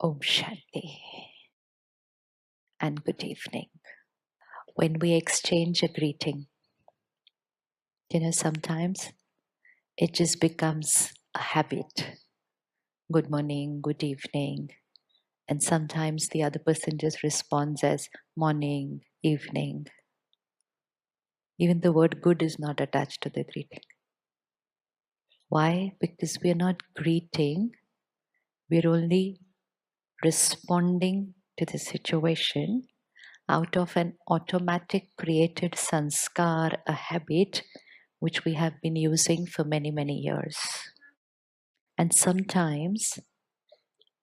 Om Shanti and good evening. When we exchange a greeting, sometimes it just becomes a habit. Good morning, good evening. And sometimes the other person just responds as morning, evening. Even the word good is not attached to the greeting. Why? Because we are not greeting, we're only responding to the situation out of an automatic created sanskar, a habit which we have been using for many, many years. And sometimes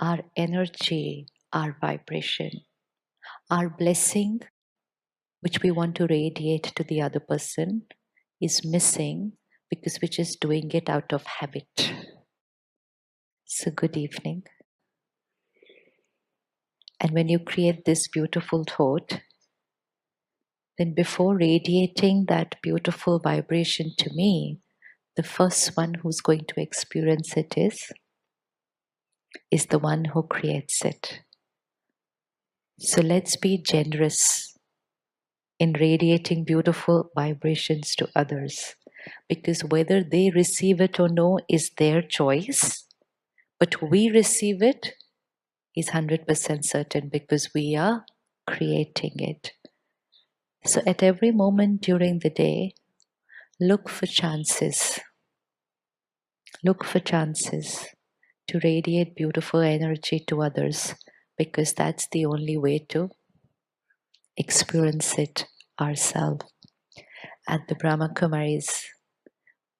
our energy, our vibration, our blessing, which we want to radiate to the other person, is missing because we're just doing it out of habit. So, good evening. And when you create this beautiful thought, then before radiating that beautiful vibration to me, the first one who's going to experience it is the one who creates it. So let's be generous in radiating beautiful vibrations to others, because whether they receive it or no is their choice, but we receive it is 100% certain because we are creating it. So at every moment during the day, look for chances. Look for chances to radiate beautiful energy to others, because that's the only way to experience it ourselves. At the Brahma Kumaris,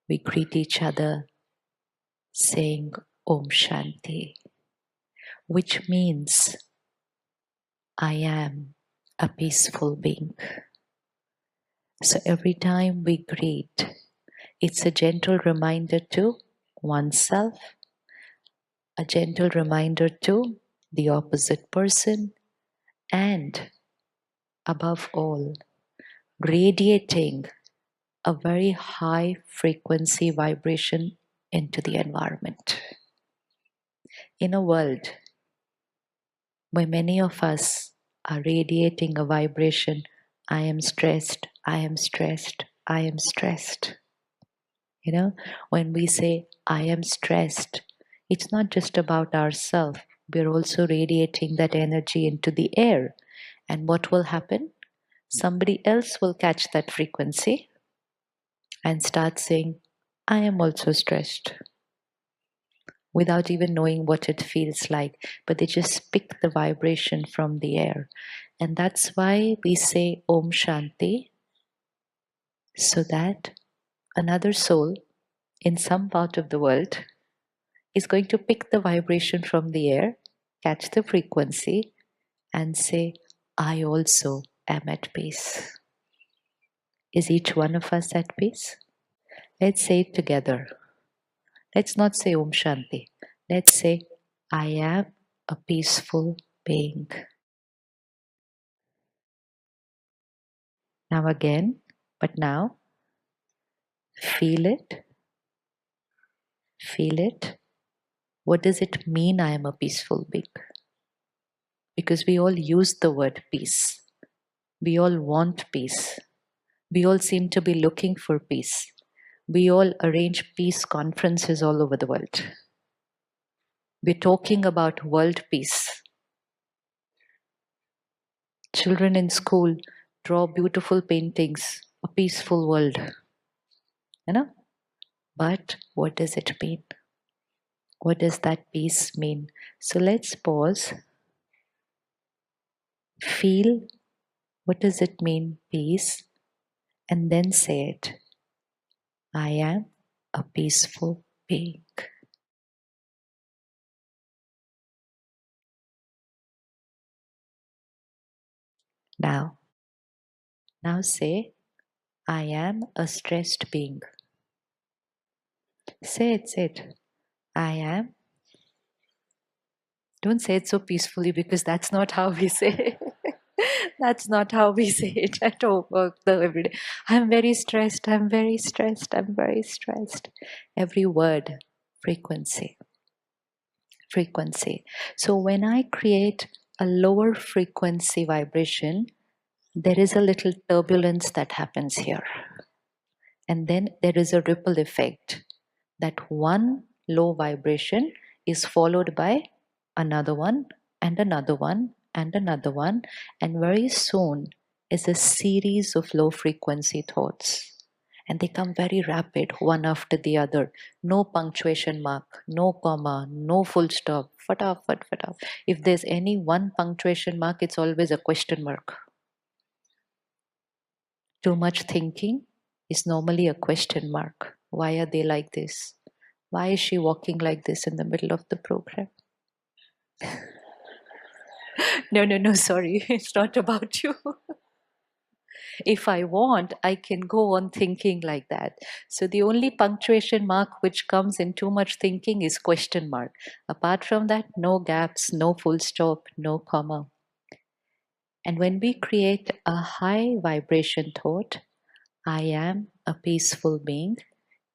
we greet each other saying Om Shanti, which means I am a peaceful being. So every time we greet, it's a gentle reminder to oneself, a gentle reminder to the opposite person, and above all, radiating a very high frequency vibration into the environment. In a world where many of us are radiating a vibration, I am stressed, I am stressed, I am stressed. When we say I am stressed, it's not just about ourselves. We're also radiating that energy into the air. And what will happen? Somebody else will catch that frequency and start saying, I am also stressed, without even knowing what it feels like. But they just pick the vibration from the air. And that's why we say Om Shanti, so that another soul in some part of the world is going to pick the vibration from the air, catch the frequency, and say, I also am at peace. Is each one of us at peace? Let's say it together. Let's not say Om Shanti. Let's say, I am a peaceful being. Now again, but now, feel it. Feel it. What does it mean I am a peaceful being? Because we all use the word peace. We all want peace. We all seem to be looking for peace. We all arrange peace conferences all over the world. We're talking about world peace. Children in school draw beautiful paintings, a peaceful world. But what does it mean? What does that peace mean? So let's pause. Feel, what does it mean, peace? And then say it. I am a peaceful being. Now say, I am a stressed being. Say it. I am. Don't say it so peacefully, because that's not how we say it. That's not how we say it at work every day. I'm very stressed, I'm very stressed, I'm very stressed. Every word, frequency. frequency. So when I create a lower frequency vibration, there is a little turbulence that happens here. And then there is a ripple effect that one low vibration is followed by another one and another one and another one. And very soon is a series of low frequency thoughts. And they come very rapid, one after the other. No punctuation mark, no comma, no full stop. Fatafat, fataf. If there's any one punctuation mark, it's always a question mark. Too much thinking is normally a question mark. Why are they like this? Why is she walking like this in the middle of the program? No, sorry. It's not about you. If I want, I can go on thinking like that. So the only punctuation mark which comes in too much thinking is question mark. Apart from that, no gaps, no full stop, no comma. And when we create a high vibration thought, I am a peaceful being,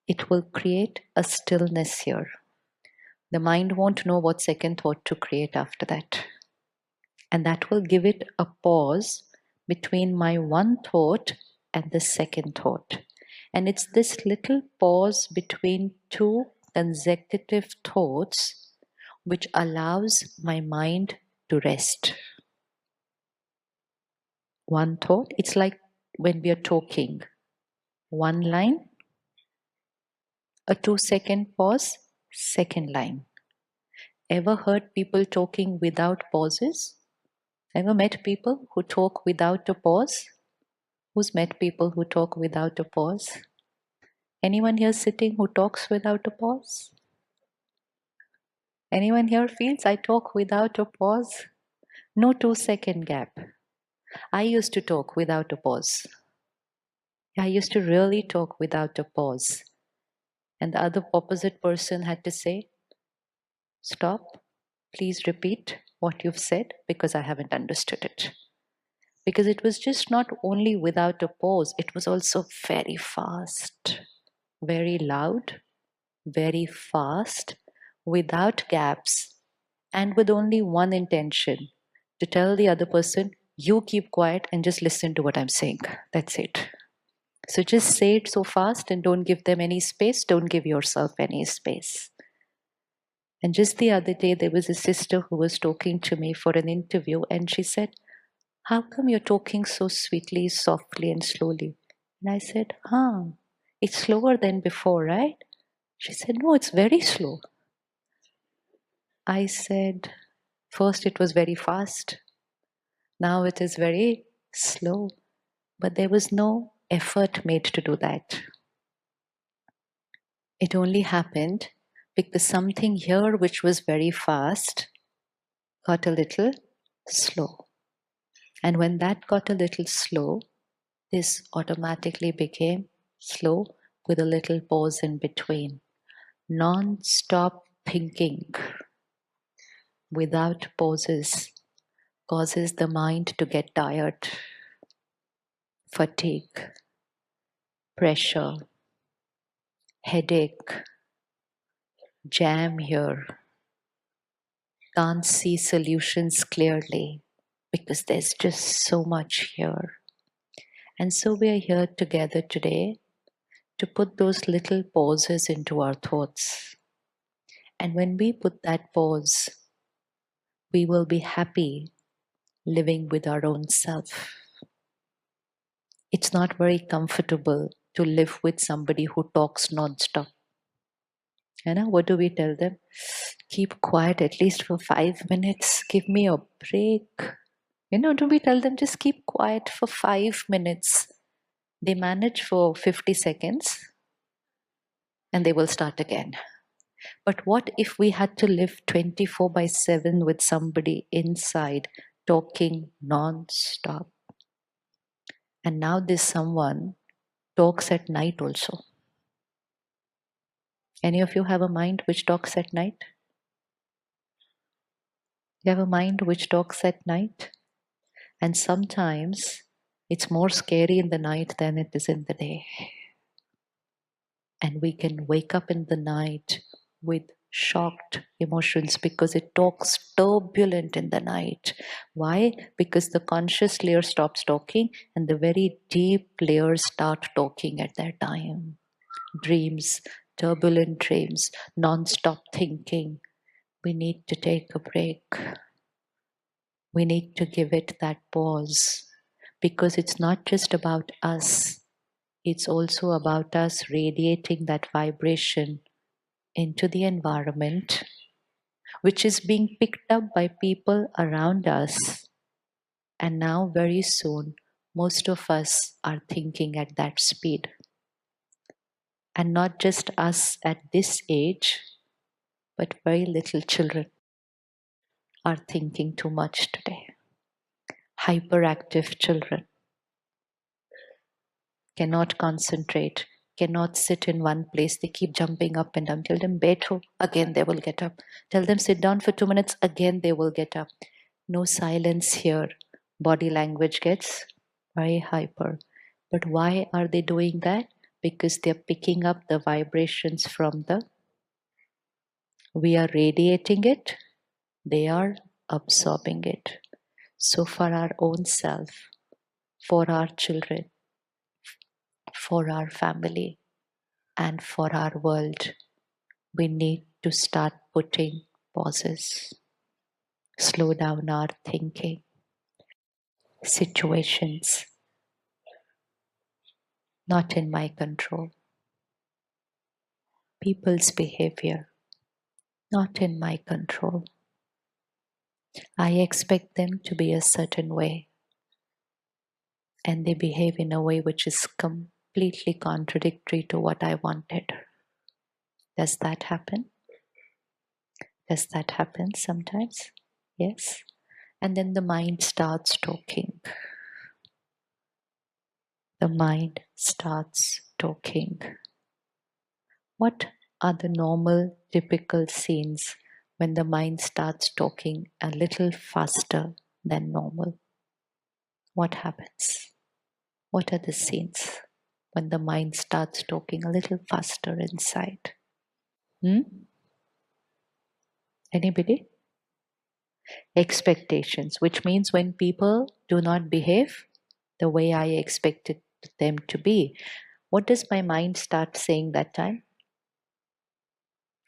it will create a stillness here. The mind won't know what second thought to create after that. And that will give it a pause between my one thought and the second thought. And it's this little pause between two consecutive thoughts which allows my mind to rest. One thought, it's like when we are talking, one line, a 2-second pause, second line. Ever heard people talking without pauses? Ever met people who talk without a pause? Who's met people who talk without a pause? Anyone here sitting who talks without a pause? Anyone here feels I talk without a pause? No 2-second gap. I used to talk without a pause. I used to really talk without a pause. And the other opposite person had to say, stop, please repeat what you've said because I haven't understood it. Because it was just not only without a pause, it was also very fast, very loud, very fast, without gaps, and with only one intention to tell the other person, you keep quiet and just listen to what I'm saying. That's it. So just say it so fast and don't give them any space, don't give yourself any space. And just the other day, there was a sister who was talking to me for an interview, and she said, how come you're talking so sweetly, softly, and slowly? And I said, it's slower than before, right? She said, no, it's very slow. I said, first it was very fast. Now it is very slow. But there was no effort made to do that. It only happened because something here which was very fast got a little slow. And when that got a little slow, this automatically became slow with a little pause in between. Non-stop thinking without pauses causes the mind to get tired, fatigue, pressure, headache, jam here, can't see solutions clearly because there's just so much here. And so we are here together today to put those little pauses into our thoughts. And when we put that pause, we will be happy living with our own self. It's not very comfortable to live with somebody who talks non-stop. What do we tell them? Keep quiet at least for 5 minutes. Give me a break. Do we tell them just keep quiet for 5 minutes? They manage for 50 seconds and they will start again. But what if we had to live 24/7 with somebody inside talking non-stop? And now this someone talks at night also. Any of you have a mind which talks at night? You have a mind which talks at night? And sometimes it's more scary in the night than it is in the day. And we can wake up in the night with shocked emotions because it talks turbulent in the night. Why? Because the conscious layer stops talking and the very deep layers start talking at that time. Dreams, turbulent dreams, non-stop thinking. We need to take a break. We need to give it that pause because it's not just about us, it's also about us radiating that vibration into the environment, which is being picked up by people around us. And now, very soon, most of us are thinking at that speed. And not just us at this age, but very little children are thinking too much today. Hyperactive children cannot concentrate, cannot sit in one place. They keep jumping up and down. Tell them, Betho, again they will get up. Tell them, sit down for 2 minutes, again they will get up. No silence here. Body language gets very hyper. But why are they doing that? Because they're picking up the vibrations from we are radiating it, they are absorbing it. So for our own self, for our children, for our family, and for our world, we need to start putting pauses, slow down our thinking. Situations not in my control. People's behavior not in my control. I expect them to be a certain way, and they behave in a way which is completely contradictory to what I wanted. Does that happen? Does that happen sometimes? Yes. And then the mind starts talking. The mind starts talking. What are the normal, typical scenes when the mind starts talking a little faster than normal? What happens? What are the scenes when the mind starts talking a little faster inside? Anybody? Expectations, which means when people do not behave the way I expected them to be, what does my mind start saying that time?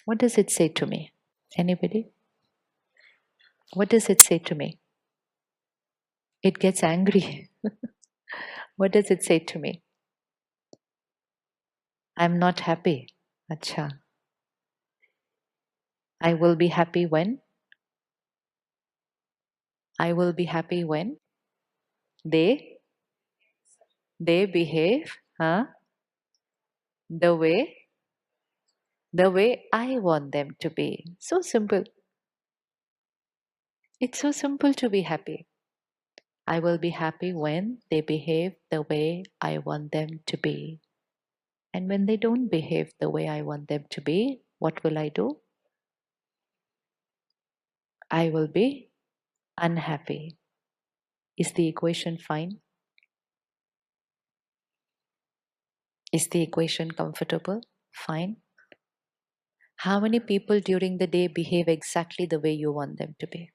What does it say to me? Anybody? What does it say to me? It gets angry. What does it say to me? I'm not happy. Acha. I will be happy when? I will be happy when they behave, huh? The way I want them to be. So simple. It's so simple to be happy. I will be happy when they behave the way I want them to be. And when they don't behave the way I want them to be, what will I do? I will be unhappy. Is the equation fine? Is the equation comfortable? Fine. How many people during the day behave exactly the way you want them to be?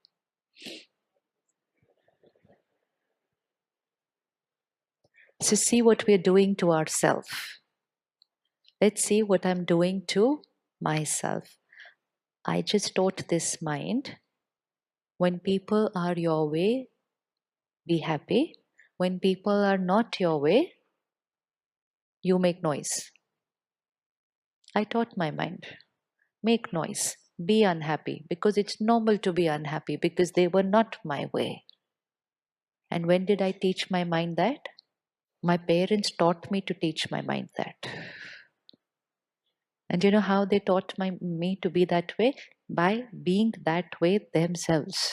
So see what we're doing to ourselves. Let's see what I'm doing to myself. I just taught this mind. When people are your way, be happy. When people are not your way, you make noise. I taught my mind. Make noise. Be unhappy because it's normal to be unhappy because they were not my way. And when did I teach my mind that? My parents taught me to teach my mind that. And you know how they taught me to be that way? By being that way themselves.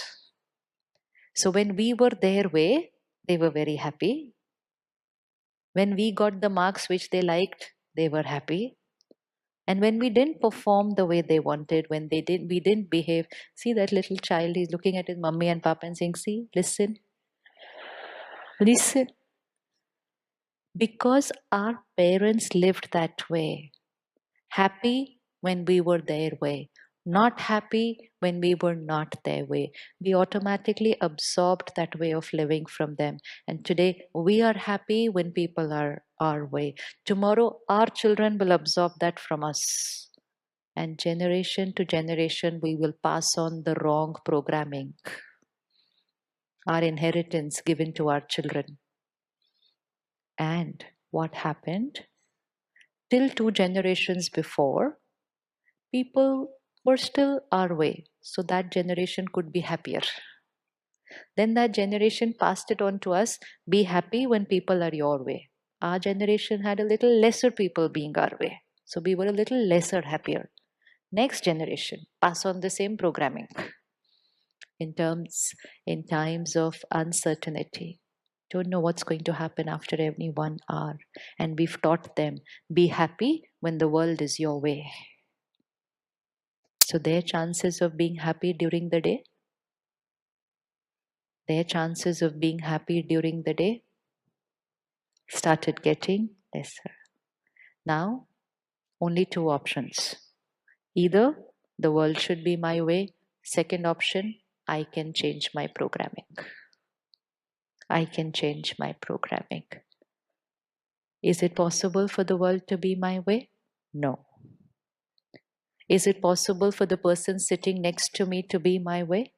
So when we were their way, they were very happy. When we got the marks which they liked, they were happy. And when we didn't perform the way they wanted, when we didn't behave, see that little child, he's looking at his mummy and papa and saying, see, listen, listen. Because our parents lived that way, happy when we were their way, not happy when we were not their way. We automatically absorbed that way of living from them. And today we are happy when people are our way. Tomorrow our children will absorb that from us. And generation to generation, we will pass on the wrong programming, our inheritance given to our children. And what happened? Till 2 generations before, people were still our way, so that generation could be happier. Then that generation passed it on to us, be happy when people are your way. Our generation had a little lesser people being our way, so we were a little lesser happier. Next generation pass on the same programming in times of uncertainty. Don't know what's going to happen after every 1 hour, and we've taught them, be happy when the world is your way. So their chances of being happy during the day, their chances of being happy during the day started getting lesser. Now, only 2 options. Either the world should be my way. Second option, I can change my programming. I can change my programming. Is it possible for the world to be my way? No. Is it possible for the person sitting next to me to be my way?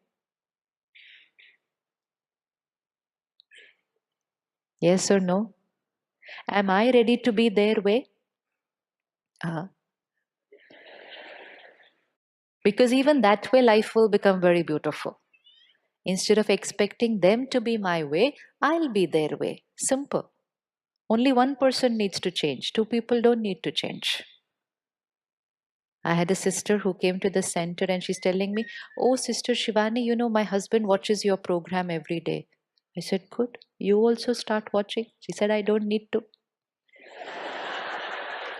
Yes or no? Am I ready to be their way? Because even that way, life will become very beautiful. Instead of expecting them to be my way, I'll be their way. Simple. Only one person needs to change. Two people don't need to change. I had a sister who came to the center and she's telling me, oh, Sister Shivani, you know, my husband watches your program every day. I said, good. You also start watching. She said, I don't need to.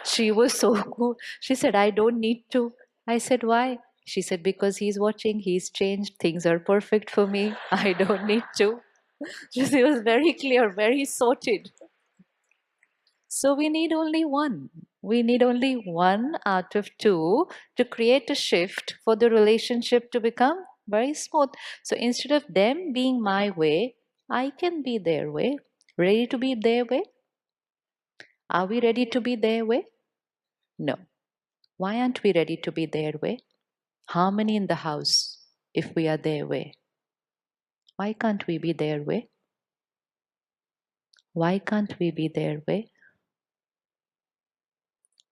She was so cool. She said, I don't need to. I said, why? She said, because he's watching, he's changed, things are perfect for me. I don't need to. She was very clear, very sorted. So we need only one. We need only one out of two to create a shift for the relationship to become very smooth. So instead of them being my way, I can be their way. Ready to be their way? Are we ready to be their way? No. Why aren't we ready to be their way? Harmony in the house if we are their way. Why can't we be their way? Why can't we be their way?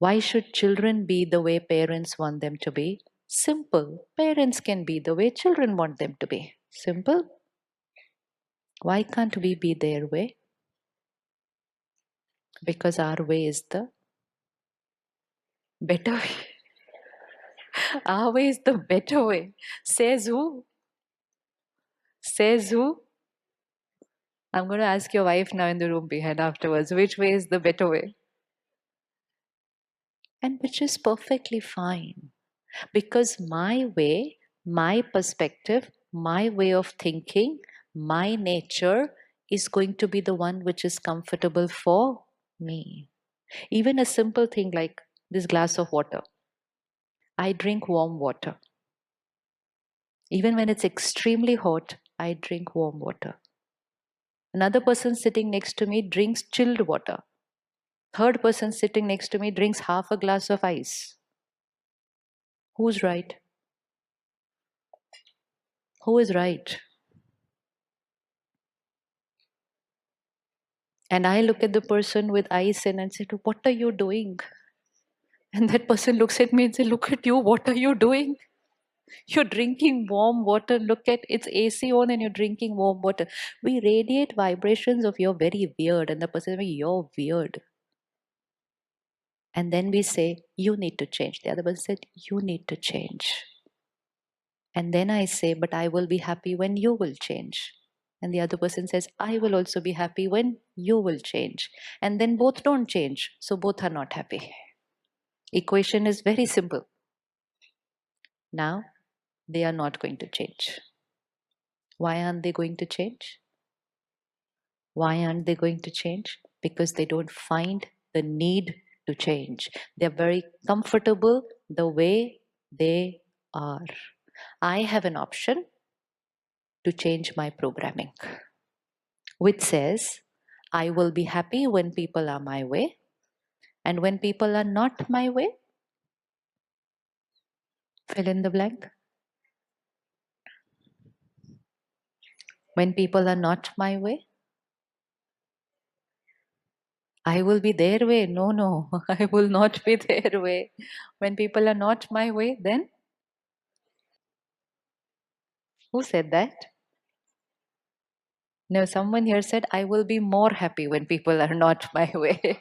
Why should children be the way parents want them to be? Simple. Parents can be the way children want them to be. Simple. Why can't we be their way? Because our way is the better way. Our way is the better way. Says who? Says who? I'm going to ask your wife now in the room behind afterwards. Which way is the better way? And which is perfectly fine. Because my way, my perspective, my way of thinking, my nature is going to be the one which is comfortable for me. Even a simple thing like this glass of water. I drink warm water. Even when it's extremely hot, I drink warm water. Another person sitting next to me drinks chilled water. Third person sitting next to me drinks half a glass of ice. Who's right? Who is right? And I look at the person with ice in and say, what are you doing? And that person looks at me and says, look at you, what are you doing? You're drinking warm water. Look at it's AC on and you're drinking warm water. We radiate vibrations of you're very weird. And the person says, you're weird. And then we say, you need to change. The other person said, you need to change. And then I say, but I will be happy when you will change. And the other person says, I will also be happy when you will change. And then both don't change. So both are not happy. Equation is very simple. Now, they are not going to change. Why aren't they going to change? Why aren't they going to change? Because they don't find the need to change. They're very comfortable the way they are. I have an option to change my programming, which says, I will be happy when people are my way, and when people are not my way, fill in the blank. When people are not my way, I will be their way. No, no, I will not be their way. When people are not my way, then who said that? No, someone here said, I will be more happy when people are not my way.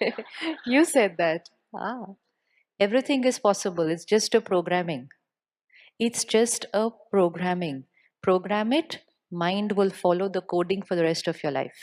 You said that. Ah, everything is possible. It's just a programming. It's just a programming. Program it, mind will follow the coding for the rest of your life.